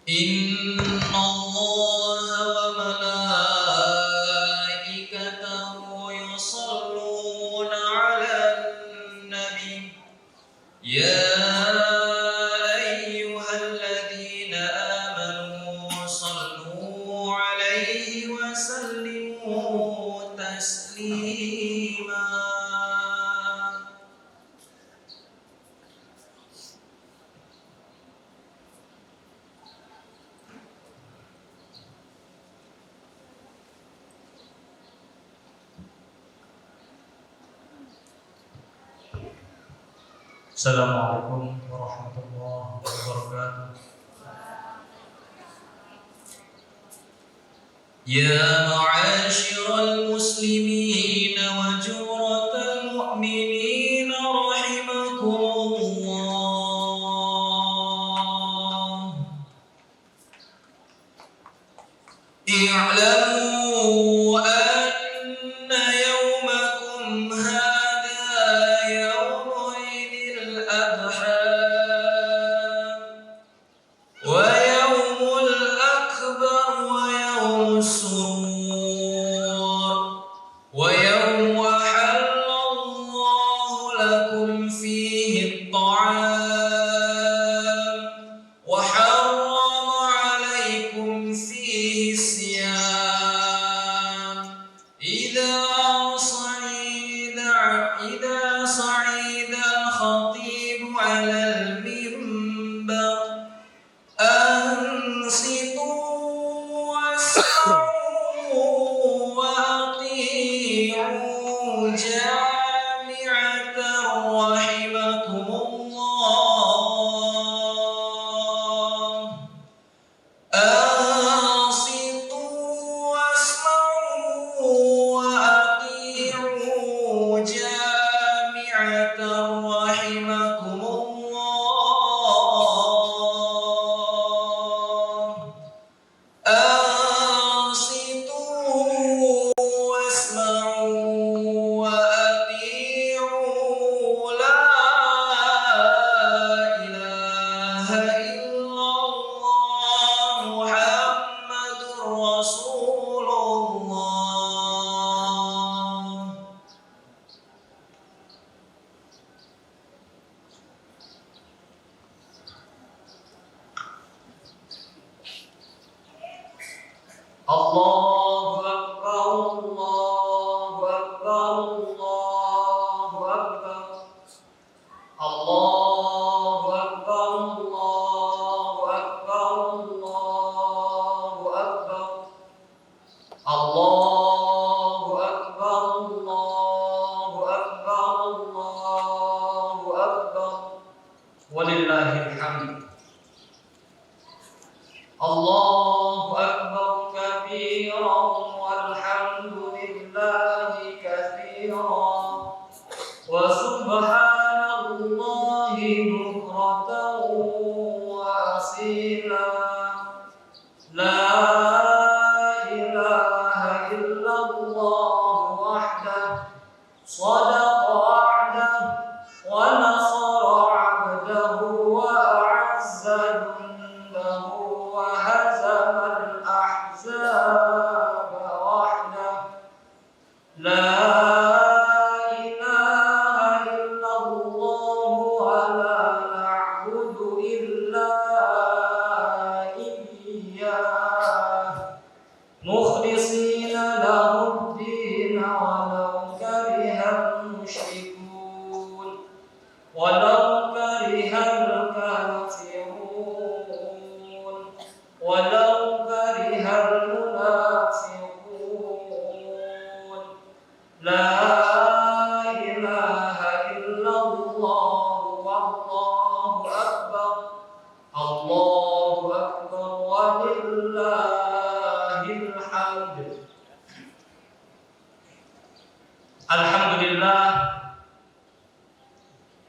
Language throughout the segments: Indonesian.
إن الله وملائكته يصلون على النبي يا أيها الذين آمنوا صلوا عليه وسلموا تسليما. Assalamualaikum warahmatullahi wabarakatuh. Ya ma'asyiral muslimin wa juratal mu'minin rahimakumullah. I'lamu anna yawmakum hadha yawmu idil adha wa yawmul akbar wa yawmus surur wa yawmu halallahu lakum fihi at-ta'am wa harrama alaykum fihi الصيام إذا صعد الخطيب على المنبر أنصتوا واسمعوا وأطيعوا جامعة رحمكم الله. أنصتوا واسمعوا وأطيعوا جامعة رحمكم الله. أنصتوا واسمعوا وأطيعوا لا إله إلا الله محمد رسول الله. Allahu Akbar, Allahu Akbar, Allahu Akbar. Allahu Akbar, Allahu Akbar, Allahu Akbar. Allahu Akbar, Allahu Akbar, Allahu Akbar. Walillahil hamd. Allahu Akbar kabiran walhamdulillahi katsiran wa subhanallahi bukratan wa asila. La ilaha illallah wahdah sadaqa wa'dah wa nasara 'abdahu wa a'azza jundahu wa hazama al-ahzaba wahdah. La ilaha illallah wa la na'budu illa iyyah mukhlisina lahu ad-din walau karihal musyrikun walau karihal kafirun walau karihal munafiqun. La ilaha illallah wallahu akbar. Allahu akbar walillahil hamd. Alhamdulillah,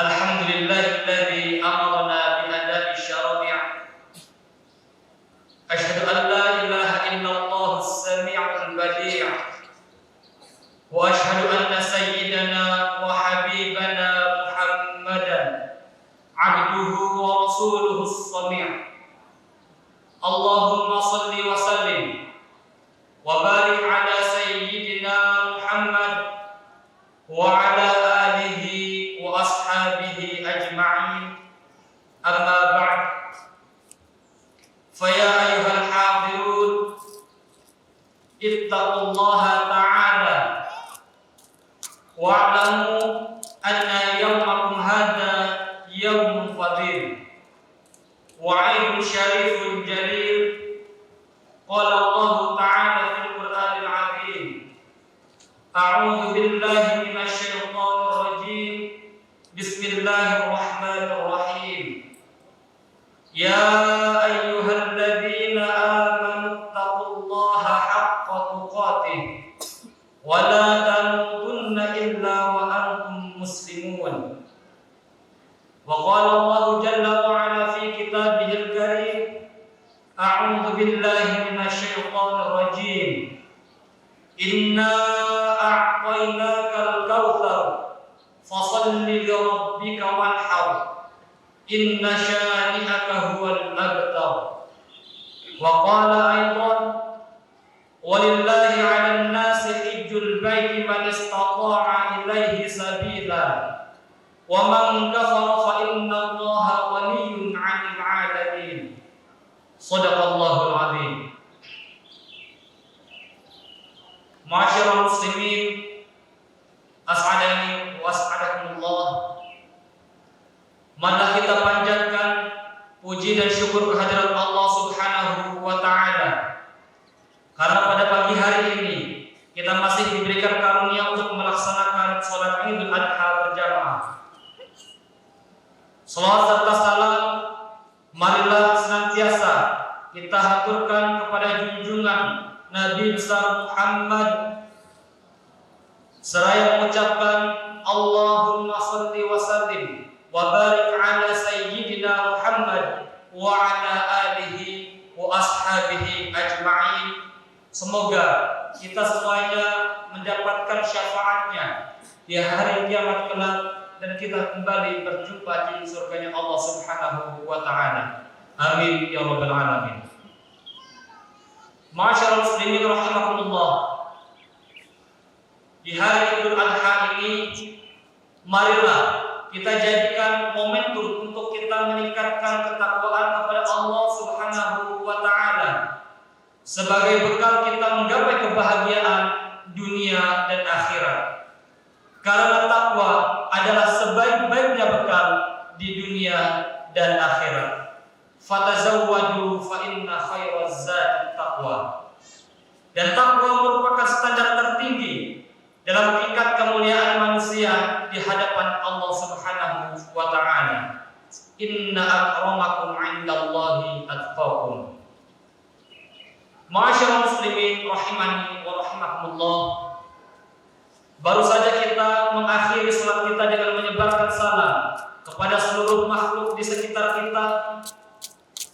alhamdulillahilladzi amarna bi ada'i syara'i'. Asyhadu an la ilaha illallah as-sami'ul badi'. Wa asyhadu anna sayyidana wa habibana Muhammadan 'abduhu wa rasuluhu as-sami'. Allahumma salli wa sallim wa barik ala sayyidina Muhammad wa ala alihi wa ashabihi ajma'in. Amma ba'd. Fa ya ayyuhal hadirun, ittaqullaha ta'ala wa'lamu anna yawmakum hadha yawmun fadil wa 'aidun syarifun jalil. Qala Allah ta'ala fil Qur'anil 'azim, a'udzu billahi minasy syaithanir rajim. Bismillahirrahmanirrahim. Ya ayyuhalladzina amanu taqullaha haqqa tuqatih wa la tamutunna illa wa antum muslimun. Wa qala Allah jalla wa ala fi kitabihil karim, a'udzu billahi minasy syaithanir rajim. Inna a'tainakal kautsar fashalli li rabbika wanhar, inna syani'aka huwal abtar. Wa qala aidan, walillahi 'alan nasi hajjul baiti man istata'a ilaihi sabila wa man kafara fa inna Allaha ghaniyyun 'anil 'alamin. Shadaqallahul 'azim. Ma'asyiral muslimin, as'adani wa as'adakumullah. Marilah kita panjatkan puji dan syukur kehadirat Allah Subhanahu wa ta'ala, karena pada pagi hari ini kita masih diberikan karunia untuk melaksanakan salat Idul Adha berjamaah. Salawat serta salam marilah senantiasa kita haturkan kepada junjungan Nabi besar Muhammad, seraya mengucapkan Allahumma shalli wa sallim wa barik ala sayyidina Muhammad wa ala alihi wa ashabihi ajma'in. Semoga kita semuanya mendapatkan syafaatnya di hari kiamat kelak dan kita kembali berjumpa di surganya Allah Subhanahu wa ta'ala. Amin ya rabbal alamin. Ma'asyiral muslimin rahimakumullah. Di hari Idul Adha ini, marilah kita jadikan momentum untuk kita meningkatkan ketakwaan kepada Allah Subhanahu wa ta'ala sebagai bekal kita menggapai kebahagiaan dunia dan akhirat. Karena takwa adalah sebaik-baiknya bekal di dunia dan akhirat. Fatazawwadu fa inna khairaz zadi taqwa. Dan takwa merupakan standar tertinggi dalam tingkat kemuliaan manusia di hadapan Allah Subhanahu wa ta'ala. Inna akramakum 'indallahi atqakum. Ma'asyiral muslimin rahimani wa rahimakumullah. Baru saja kita mengakhiri salat kita dengan menyebarkan salam kepada seluruh makhluk di sekitar kita.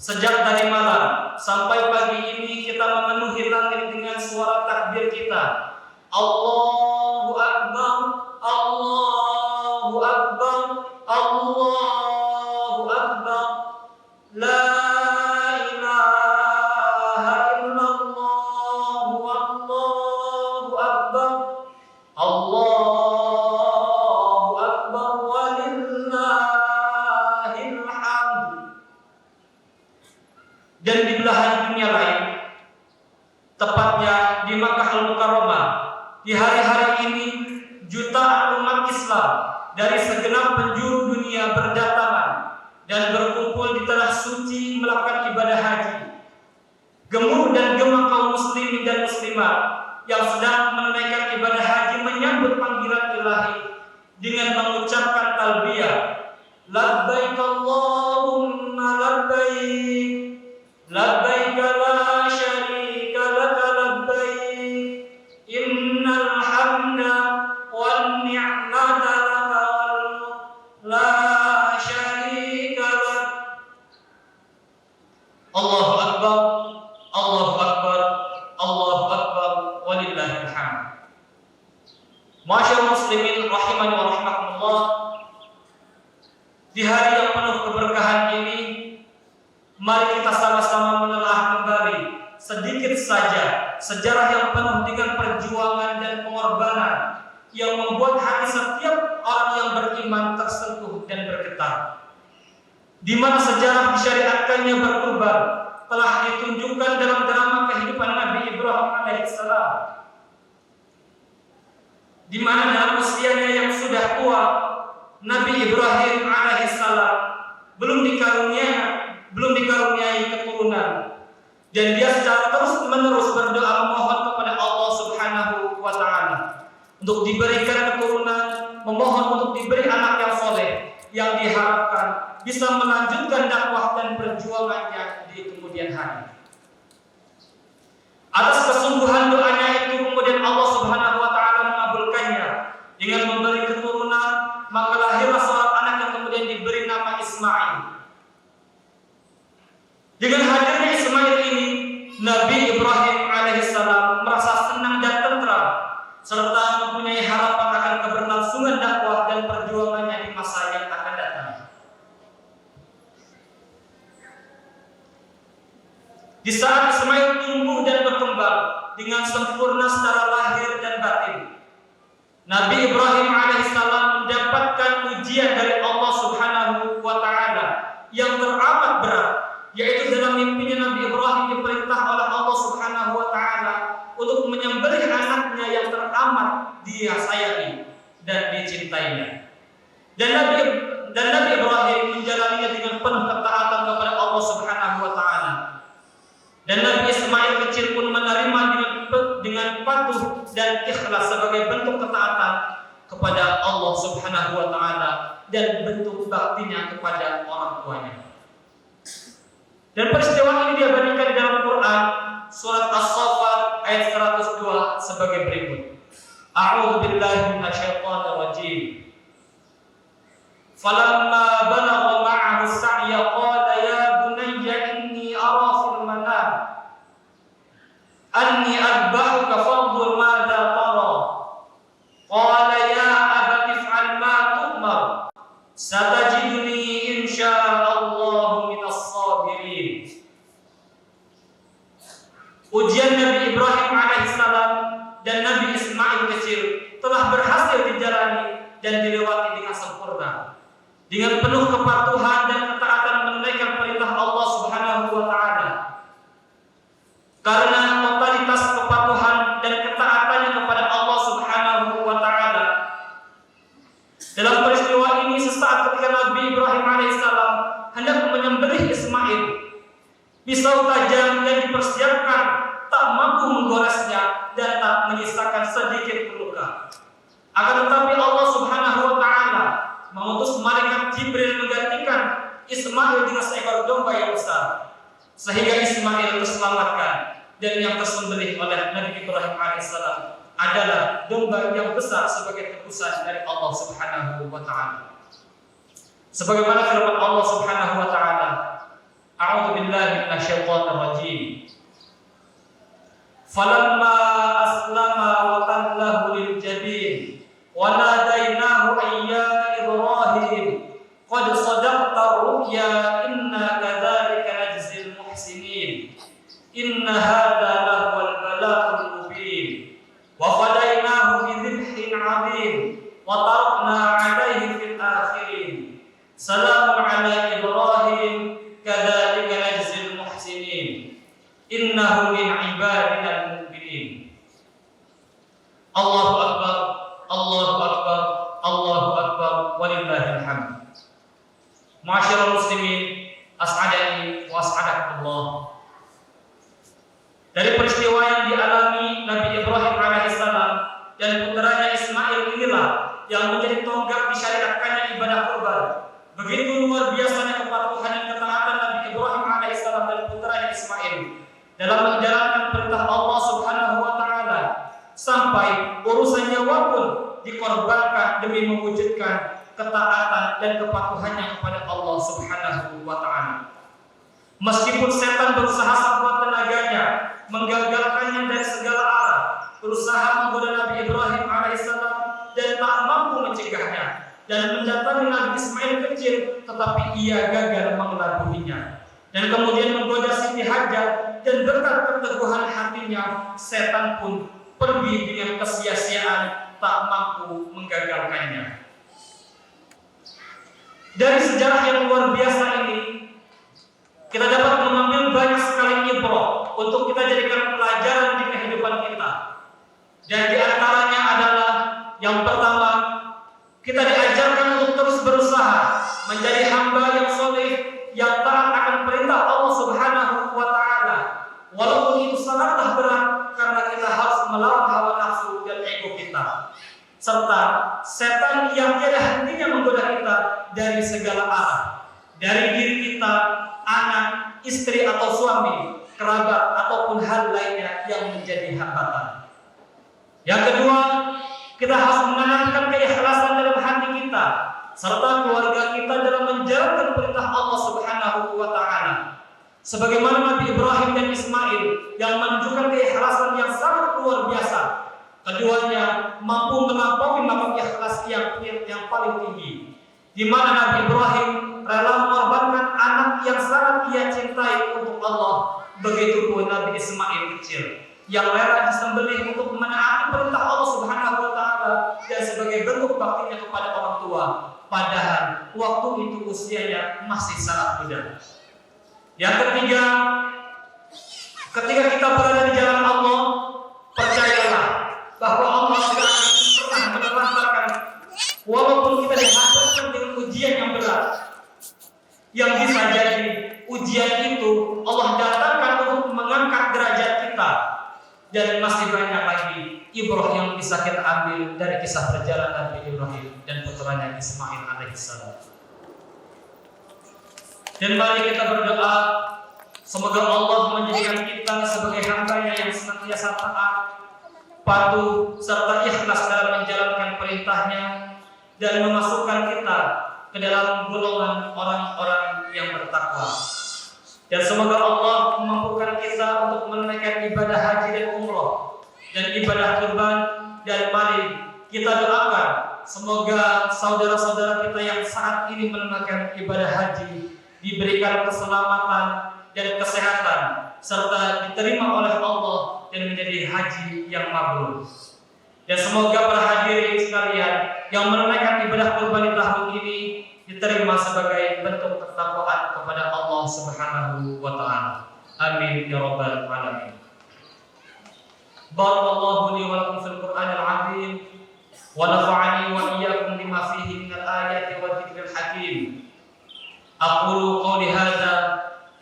Sejak dari malam sampai pagi ini kita memenuhi langit dengan suara takbir kita. Allahu Akbar, Allahu Akbar, Allahu Akbar. La ilaha illallah, Allahu Akbar, Allahu Akbar, walillahil hamd. Dan di belahan dunia lain, tepatnya di Makkah Al-Mukarramah, di hari-hari ini jutaan umat Islam dari segenap penjuru dunia berdatangan dan berkumpul di tanah suci melakukan ibadah haji. Gemuruh dan gema kaum muslimin dan muslimat yang sedang menunaikan ibadah haji menyambut panggilan ilahi dengan mengucapkan talbiyah, labbaik Allahumma labbaik, labbaik la syarika laka labbaik, innal hamda wan ni'mata laka wal mulk la syarika lak. Allahu Akbar, Allahu Akbar, Allahu Akbar, walillahil hamd. Ma'asyiral muslimin rahimani wa rahimakumullah. Di hari yang penuh keberkahan ini, mari kita sama-sama meneruskan saja sejarah yang penuh dengan perjuangan dan pengorbanan yang membuat hati setiap orang yang beriman tersentuh dan bergetar. Di mana sejarah disyariatkannya berkurban telah ditunjukkan dalam drama kehidupan Nabi Ibrahim alaihissalam, di mana dalam usianya yang sudah tua, Nabi Ibrahim alaihissalam belum dikaruniai keturunan, dan dia secara terus-menerus berdoa memohon kepada Allah Subhanahu wa taala untuk diberikan keturunan, memohon untuk diberi anak yang soleh yang diharapkan bisa melanjutkan dakwah dan perjuangannya di kemudian hari. Atas kesungguhan doanya itu kemudian Allah Subhanahu wa taala mengabulkannya dengan memberi keturunan, maka lahirlah seorang anak yang kemudian diberi nama Ismail. Dengan hadirnya Ismail ini, Nabi Ibrahim alaihissalam merasa senang dan tentram serta mempunyai harapan akan keberlangsungan dakwah dan perjuangannya di masa yang akan datang. Di saat Ismail tumbuh dan berkembang dengan sempurna secara lahir dan batin, Nabi Ibrahim alaihissalam mendapatkan ujian dari Allah Subhanahu wa taala yang teramat berat, yaitu dalam mimpinya Nabi Ibrahim diperintah oleh Allah Subhanahu wa taala untuk menyembelih anaknya yang teramat dia sayangi dan dicintainya. Dan Nabi Ibrahim menjalaninya dengan penuh ketaatan kepada Allah Subhanahu wa taala. Dan Nabi Ismail kecil pun menerima dengan patuh dan ikhlas sebagai bentuk ketaatan kepada Allah Subhanahu wa taala dan bentuk baktinya kepada orang tuanya. Dan peristiwa ini diabadikan dalam Quran surat As-Saffat ayat 102 sebagai berikut. A'udzu billahi minasyaitonir rajim. Falamma balagha ma'ahu as-sa'ya qala ya bunayya inni ara fil manam anni adba'uka fanzur madza tara. Qala ya abati if'al ma tu'mar satajiduni insyaallah minas sabirin. Ujian Nabi Ibrahim alaihissalam dan Nabi Ismail kecil telah berhasil dijalani dan dilewati dengan sempurna, dengan penuh kepatuhan dan ketaatan menunaikan perintah Allah Subhanahu wa taala. Karena totalitas kepatuhan dan ketaatannya kepada Allah Subhanahu wa taala, dalam peristiwa ini sesaat ketika Nabi Ibrahim alaihissalam hendak menyembelih Ismail, pisau tajam yang dipersiapkan tak mampu menggoresnya dan tak menyisakan sedikit pun luka. Akan tetapi Allah Subhanahu wa taala mengutus malaikat Jibril menggantikan Ismail dengan seekor domba yang besar, sehingga Ismail terselamatkan. Dan yang tersembelih oleh Nabi Ibrahim alaihissalam adalah domba yang besar sebagai tebusan dari Allah Subhanahu wa taala. Sebagaimana firman Allah Subhanahu wa taala, A'udzu billahi minasyaitonir rajim. Falamma aslama wa tallahu lil jabin wa nadainahu ayya Ibrahim qad sadaqta ru'ya inna kadzalika najzil muhsinin inna hadza lahuwal balaghul mubin wa fadainahu bi dhibhin 'adzim wa tarakna 'alaihi fil akhirin salamun 'ala Ibrahim kadzalika najzil muhsinin innahu min ibadina al-mu'minin. Allahu akbar, Allahu akbar, Allahu akbar, walillahil hamd. Ma'asyiral muslimin, as'adani wa as'adakumullah. Dari peristiwa yang dialami Nabi Ibrahim alaihissalam dan putranya Ismail inilah yang menjadi tonggak disyariatkannya ibadah kurban. Begitu luar biasanya kepatuhan dan ketaatan Nabi Ibrahim alaihissalam dan putranya Ismail dalam menjalankan perintah Allah Subhanahu wa taala, sampai urusan nyawa pun dikorbankan demi mewujudkan ketaatan dan kepatuhannya kepada Allah Subhanahu wa taala. Meskipun setan berusaha sekuat tenaganya menggagalkannya dari segala arah, berusaha menggoda Nabi Ibrahim alaihissalam dan tak mampu mencegahnya, dan mendatangi Nabi Ismail kecil, tetapi ia gagal mengelabuhinya. Dan kemudian menggoda Siti Hajar, dan berkat keteguhan hati hatinya, setan pun pergi dengan kesia-siaan, tak mampu menggagalkannya. Dari sejarah yang luar biasa ini, kita dapat mengambil banyak sekali ibrah untuk kita jadikan pelajaran di kehidupan kita. Dan di antaranya adalah yang pertama, kita diajarkan untuk terus berusaha menjadi hamba yang soleh, yang taat akan perintah Allah Subhanahu wa Ta'ala. Walaupun itu sangatlah berat, karena kita harus melawan hawa nafsu dan ego kita, serta setan yang tiada hentinya menggoda kita dari segala arah, dari diri kita, anak, istri atau suami, kerabat ataupun hal lainnya yang menjadi hambatan. Yang kedua, kita harus menanamkan keikhlasan dalam hati kita serta keluarga kita dalam menjalankan perintah Allah Subhanahu wa Ta'ala. Sebagaimana Nabi Ibrahim dan Ismail yang menunjukkan keikhlasan yang sangat luar biasa. Keduanya mampu melampaui makam ikhlas yang paling tinggi, di mana Nabi Ibrahim rela mengorbankan anak yang sangat ia cintai untuk Allah. Begitupun Nabi Ismail kecil yang rela disembelih untuk menaati perintah Allah Subhanahu wa Ta'ala dan sebagai bentuk baktinya kepada orang tua, padahal waktu itu usianya masih sangat muda. Yang ketiga, ketika kita berada di jalan Allah, percayalah bahwa Allah tidak akan pernah menelantarkan, walaupun kita dihadapkan dengan ujian yang berat, yang bisa jadi ujian itu Allah datangkan untuk mengangkat derajat kita. Dan masih banyak lagi ibrah yang bisa kita ambil dari kisah perjalanan Nabi Ibrahim dan putranya Ismail alaihissalam. Dan mari kita berdoa, semoga Allah menjadikan kita sebagai hamba-Nya yang senantiasa taat, patuh serta ikhlas dalam menjalankan perintahnya, dan memasukkan kita ke dalam golongan orang-orang yang bertakwa. Dan semoga Allah memampukan kita untuk menunaikan ibadah haji dan umroh dan ibadah kurban. Dan mari kita doakan semoga saudara-saudara kita yang saat ini menunaikan ibadah haji diberikan keselamatan dan kesehatan serta diterima oleh Allah dan menjadi haji yang mabrur. Dan semoga para hadirin sekalian yang menunaikan ibadah kurban di tahun ini diterima sebagai bentuk ketakwaan kepada Allah Subhanahu wa Ta'ala. Amin ya rabbal alamin. Barakallahu li wa lakum fil Qur'anil 'azim wa nafa'ani wa iyyakum bima fihi minal ayati wa dzikril hakim. Aqulu qawli hadza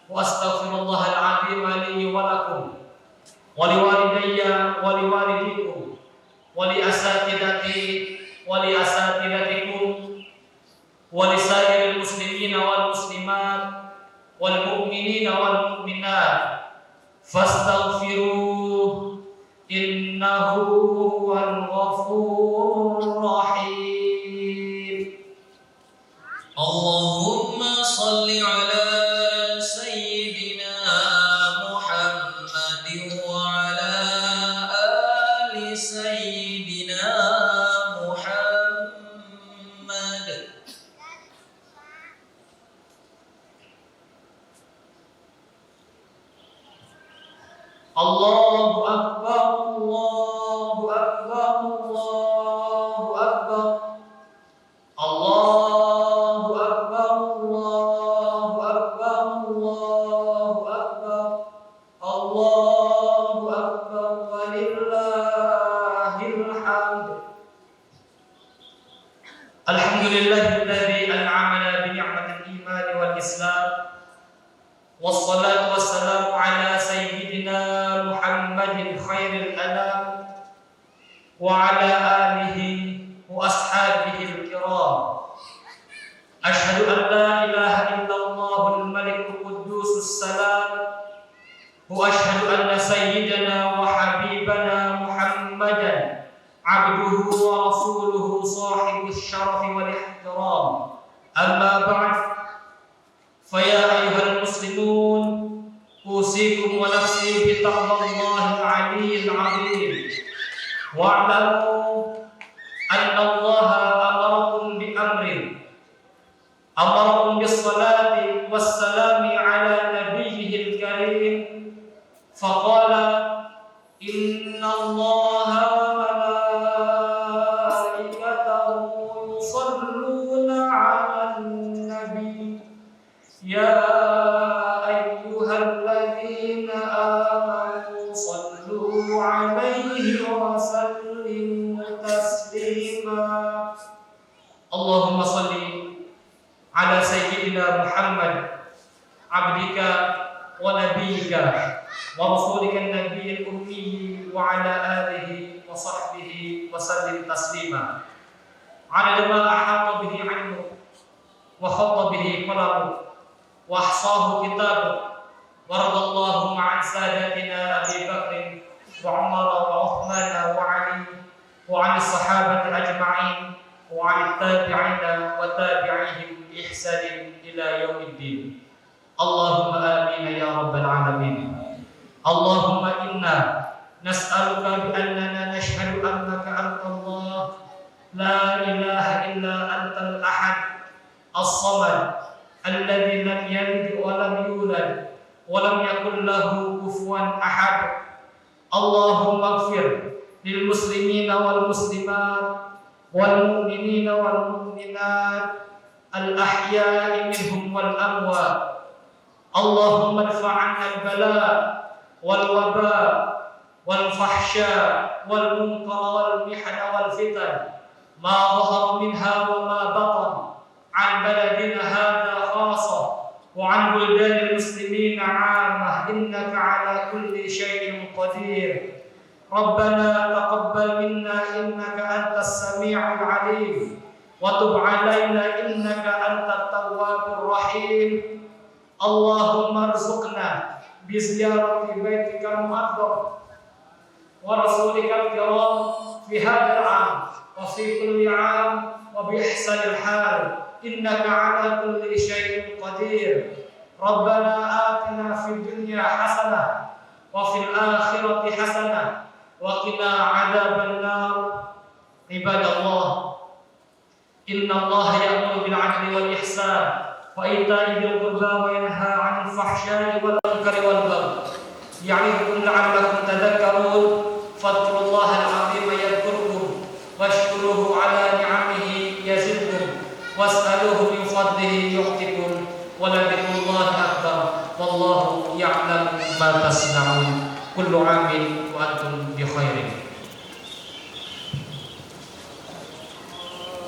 wa astaghfirullahal 'azim li wa lakum wa liwalidayya wa liwalidikum wa li asatidati wa li asatidatikum walisairil muslimina wal muslimat wal mu'minina wal mu'minat fastaghfiruh innahu huwal ghafurur rahim. Allahumma shalli ala sayyidina Muhammadin wa ala ali sayyidina Allahu Akbar, Allahu Akbar, Allahu Akbar, Allahu Akbar, Allahu Akbar, Allahu Akbar, Allahu Akbar, walillahil hamd. Alhamdulillahilladzi an'amana bi ni'matil iman wal islam. Wassalatu wassalamu ala sayyidina Muhammadin khairil anam wa ala alihi wa ashabihi al-kiram. Ashhadu an la ilaha illallahul malikul quddus salam wa ashhadu anna sayyidana wa habibana Muhammadan abduhu wa rasuluhu sahibus syarafi wal ihtiram. Amma ba'd. Faya ayyuhal muslimun, usikum wa nafsi bi taqwallahi al-'aliyyil 'azim. Wa'lamu anna Allaha amarakum bi amrin, amarakum bis salati was salami ala nabiyyihil karim. Faqala إن الله وملائكته يصلون على النبي يا أيها الذين آمنوا صلوا عليه وسلموا تسليما اللهم صل على سيدنا محمد عبدك ونبيك ورسولك النبي الأمي وعلى آله وصحبه وسلم تسليما عدد ما أحاط به علمه وخط به قلمه وأحصاه كتابه ورضى اللهم عن سادتنا أبي بكر وعمر وعثمان وعلي وعن الصحابة أجمعين وعن التابعين وتابعيهم بإحسان إلى يوم الدين اللهم آمين يا رب العالمين اللهم إنا نسألك بأننا نشهد أنك أنت الله لا إله إلا أنت الأحد الصمد الذي لم يلد ولم يولد ولم يكن له كفوا أحد اللهم اغفر للمسلمين والمسلمات والمؤمنين والمؤمنات الأحياء منهم والأموات اللهم ادفع عنا البلاء والوباء والفحشاء والمنكر والمحن والفتن ما ظهر منها وما بطن عن بلدنا هذا خاصة وعن بلدان المسلمين عامة إنك على كل شيء قدير ربنا تقبل منا إنك أنت السميع العليم وتب علينا إنك أنت التواب الرحيم اللهم ارزقنا بزيارة بيتك المقدس ورسولك الكرام في هذا العام وفي كل عام وبإحسن الحال إنك على كل شيء قدير ربنا آتنا في الدنيا حسنة وفي الآخرة حسنة وقنا عذاب النار عباد الله إن الله يأمر بالعدل والإحسان وإيتاء ذي القربى وينهى عن الفحشاء والمنكر والبغي يعظكم لعلكم تذكرون فاذكروا الله العظيم يذكركم واشكروه على نعمه يزدكم واسألوه من فضله يعطكم ولذكر الله أكبر والله يعلم ما تصنعون كل عام وأنتم بخير